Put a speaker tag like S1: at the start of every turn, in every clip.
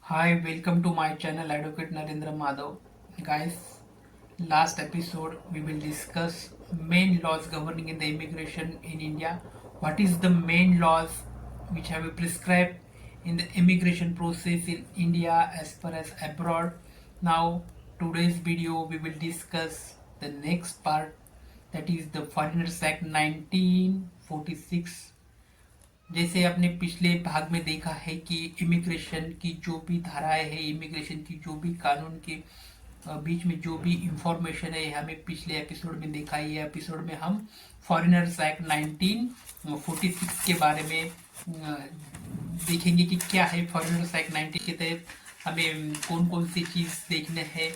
S1: Hi, welcome to my channel Advocate Narendra Madhav. Guys, last episode we will discuss main laws governing in the immigration in India. What is the main laws which have been prescribed in the immigration process in India as far as abroad. Now, today's video we will discuss the next part, that is the Foreigners Act 1946. जैसे आपने पिछले भाग में देखा है कि immigration की जो भी धाराएं है, इमिग्रेशन की जो भी कानून के बीच में जो भी इंफॉर्मेशन है, हमें पिछले एपिसोड में देखा है। ये एपिसोड में हम फॉरेनर्स एक्ट 1946 के बारे में देखेंगे कि क्या है फॉरेनर्स एक्ट 19 के तहत हमें कौन कौन सी चीज़ देखने हैं,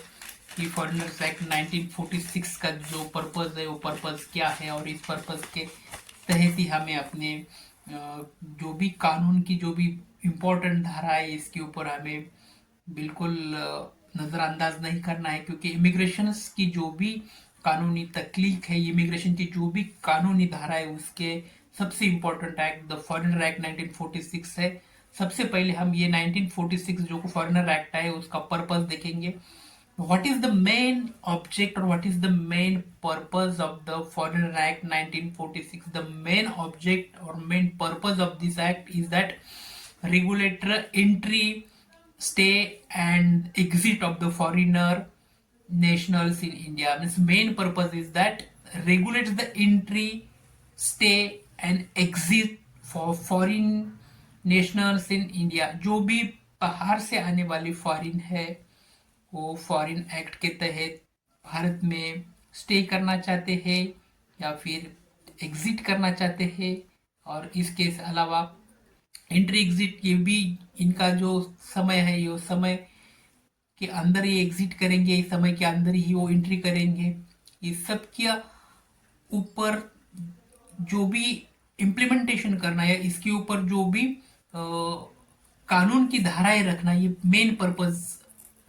S1: कि फॉरेनर्स एक्ट 1946 का जो पर्पज़ है वो पर्पज़ क्या है, और इस पर्पज़ के तहत ही हमें अपने जो भी कानून की जो भी इम्पोर्टेंट धारा है इसके ऊपर हमें बिल्कुल नज़रअंदाज नहीं करना है, क्योंकि इमिग्रेशन की जो भी कानूनी तकलीफ है, इमिग्रेशन की जो भी कानूनी धारा है, उसके सबसे important act the foreigner act 1946 है। सबसे पहले हम ये 1946 जो फॉरेनर एक्ट है उसका पर्पस देखेंगे। What is the main object or what is the main purpose of the Foreigner Act 1946? The main object or main purpose of this act is that regulator entry, stay and exit of the foreigner nationals in India. Means main purpose is that regulates the entry, stay and exit for foreign nationals in India. जो भी बाहर से आने वाली foreign है वो foreign act के तहत भारत में स्टे करना चाहते हैं या फिर एग्जिट करना चाहते हैं, और इसके अलावा एंट्री एग्जिट ये भी इनका जो समय है, ये समय के अंदर ही एग्जिट करेंगे, इस समय के अंदर ही वो एंट्री करेंगे। ये सब के ऊपर जो भी इम्प्लीमेंटेशन करना है, इसके ऊपर जो भी कानून की धाराएं रखना, ये मेन पर्पज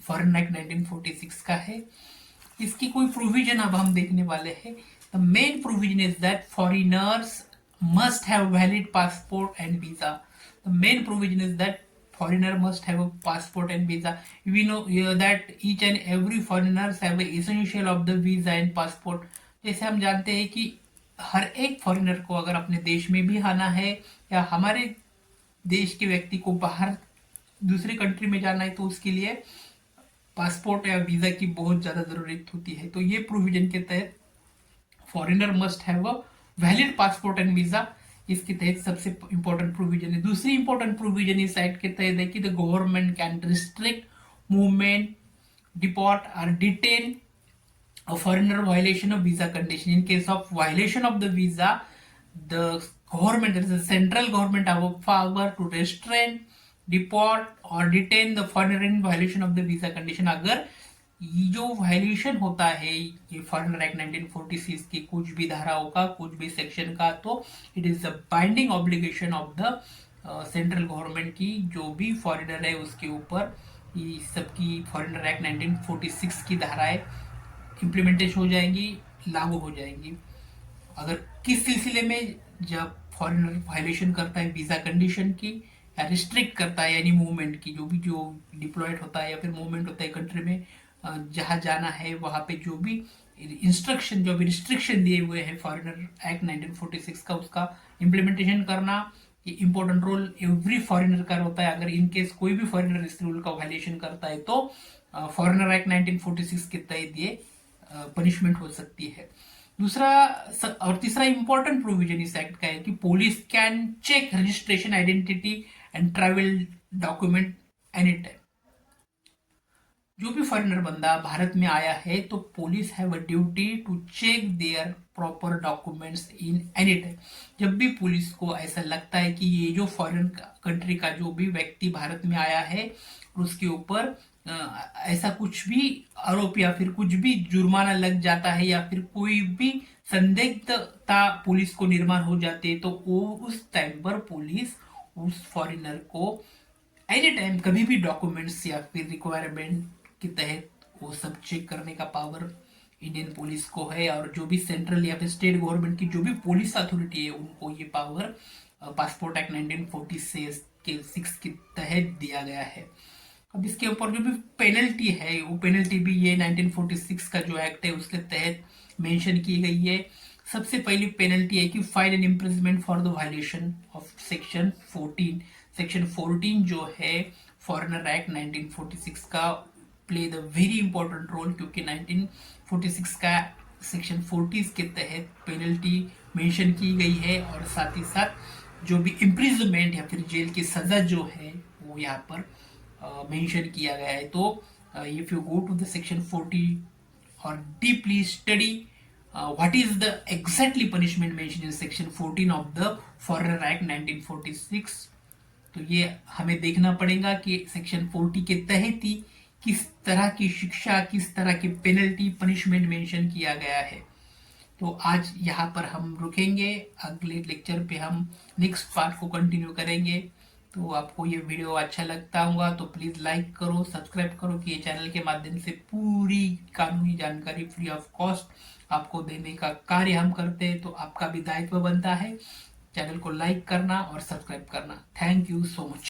S1: फॉरेन एक्ट 1946 का है। इसकी कोई प्रोविजन अब हम देखने वाले हैं। The main provision is that foreigners must have valid passport and visa. The main provision is that foreigner must have a passport and visa. We know that each and every foreigners have a essential of the visa and passport. जैसे हम जानते हैं कि हर एक foreigner को अगर अपने देश में भी आना है या हमारे देश के व्यक्ति को बाहर दूसरे कंट्री में जाना है तो उसके लिए पासपोर्ट या वीजा की बहुत ज्यादा जरूरत होती है। तो ये प्रोविजन के तहत foreigner must have a valid passport and visa, इसके तहत सबसे इंपॉर्टेंट प्रोविजन है। दूसरी इंपॉर्टेंट प्रोविजन इस एक्ट के तहत है कि the government can restrict movement, deport और detain a foreigner violation of visa condition. In case of violation of the visa, the government, that is the central government, have a power to restrain, deport or detain the foreigner in violation of the visa condition. अगर ये जो violation होता है ये foreigner act 1946 की कुछ भी धाराओं का, कुछ भी सेक्शन का, तो it is the binding obligation of the central government की जो भी फॉरेनर है उसके ऊपर ये सबकी फॉरेनर एक्ट 1946 की धाराएं इम्प्लीमेंटेशन हो जाएंगी, लागू हो जाएंगी। अगर किस सिलसिले में, जब फॉरेनर वायलेशन करता है वीजा कंडीशन की या रिस्ट्रिक्ट करता है यानी मूवमेंट की, जो भी जो डिप्लॉयड होता है या फिर मूवमेंट होता है कंट्री में जहाँ जाना है वहाँ पे जो भी इंस्ट्रक्शन, जो भी रिस्ट्रिक्शन दिए हुए हैं फॉरेनर एक्ट 1946 का, उसका इम्प्लीमेंटेशन करना ये इंपॉर्टेंट रोल एवरी फॉरेनर का होता है। अगर इन केस कोई भी फॉरेनर इस रूल का वायलेशन करता है तो फॉरेनर एक्ट 1946 के तहत ये पनिशमेंट हो सकती है। दूसरा और तीसरा इंपॉर्टेंट प्रोविजन इस एक्ट का है कि police can check registration, identity and travel document any time. जो भी फॉरेनर बंदा भारत में आया है तो police have a duty to check their proper documents in any time. जब भी पुलिस को ऐसा लगता है कि ये जो फॉरेन कंट्री का जो भी व्यक्ति भारत में आया है उसके ऊपर ऐसा कुछ भी आरोप या फिर कुछ भी जुर्माना लग जाता है या फिर कोई भी संदिग्धता पुलिस को निर्माण हो जाती है, तो वो उस टाइम पर पुलिस उस फॉरेनर को एनी टाइम कभी भी डॉक्यूमेंट्स या फिर रिक्वायरमेंट के तहत वो सब चेक करने का पावर इंडियन पुलिस को है। और जो भी सेंट्रल या फिर स्टेट गवर्नमेंट की जो भी पुलिस अथॉरिटी है उनको ये पावर पासपोर्ट एक्ट 1946 के तहत दिया गया है। अब इसके ऊपर जो भी पेनल्टी है, वो पेनल्टी भी ये 1946 का जो एक्ट है उसके तहत मेंशन की गई है। सबसे पहली पेनल्टी है कि fine and imprisonment for the violation of section 14। Section 14 जो है फॉरेनर एक्ट 1946 का play the very important role, क्योंकि 1946 का सेक्शन 40 के तहत पेनल्टी मेंशन की गई है, और साथ ही साथ जो भी इम्प्रिजमेंट या फिर जेल की सजा जो है वो यहाँ पर मेंशन किया गया है। तो if you go to the section 40 और deeply study what is the exactly punishment mentioned in section 14 of the foreigner act 1946, तो ये हमें देखना पड़ेगा कि सेक्शन 40 के तहत ही किस तरह की शिक्षा, किस तरह की पेनल्टी पनिशमेंट मेंशन किया गया है। तो आज यहाँ पर हम रुकेंगे, अगले लेक्चर पे हम नेक्स्ट पार्ट को कंटिन्यू करेंगे। तो आपको ये वीडियो अच्छा लगता होगा तो प्लीज़ लाइक करो, सब्सक्राइब करो, कि ये चैनल के माध्यम से पूरी कानूनी जानकारी फ्री ऑफ कॉस्ट आपको देने का कार्य हम करते हैं। तो आपका भी दायित्व बनता है चैनल को लाइक करना और सब्सक्राइब करना। Thank you so much.